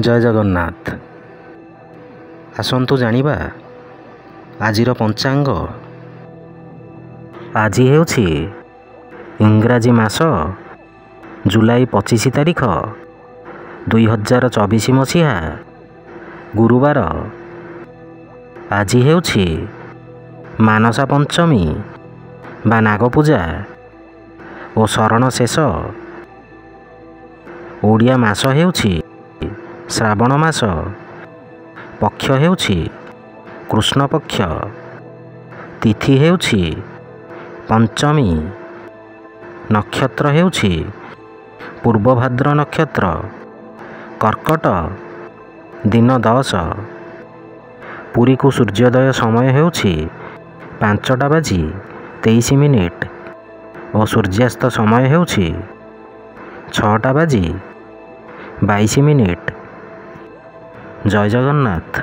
ଜୟ ଜଗନ୍ନାଥ। ଆସନ୍ତୁ ଜାଣିବା ଆଜିର ପଞ୍ଚାଙ୍ଗ। ଆଜି ହେଉଛି ଇଂରାଜୀ ମାସ ଜୁଲାଇ 25 ତାରିଖ 2024 ମସିହା ଗୁରୁବାର। ଆଜି ହେଉଛି ମାନସା ପଞ୍ଚମୀ ବା ନାଗପୂଜା ଓ ଶରଣ ଶେଷ। ଓଡ଼ିଆ ମାସ ହେଉଛି ଶ୍ରାବଣ ମାସ। ପକ୍ଷ ହେଉଛି କୃଷ୍ଣପକ୍ଷ। ତିଥି ହେଉଛି ପଞ୍ଚମୀ। ନକ୍ଷତ୍ର ହେଉଛି ପୂର୍ବଭାଦ୍ର ନକ୍ଷତ୍ର। କର୍କଟ। ଦିନ 10। ପୁରୀକୁ ସୂର୍ଯ୍ୟୋଦୟ ସମୟ ହେଉଛି 5:23 ଓ ସୂର୍ଯ୍ୟାସ୍ତ ସମୟ ହେଉଛି 6:22। ଜୟ ଜଗନ୍ନାଥ।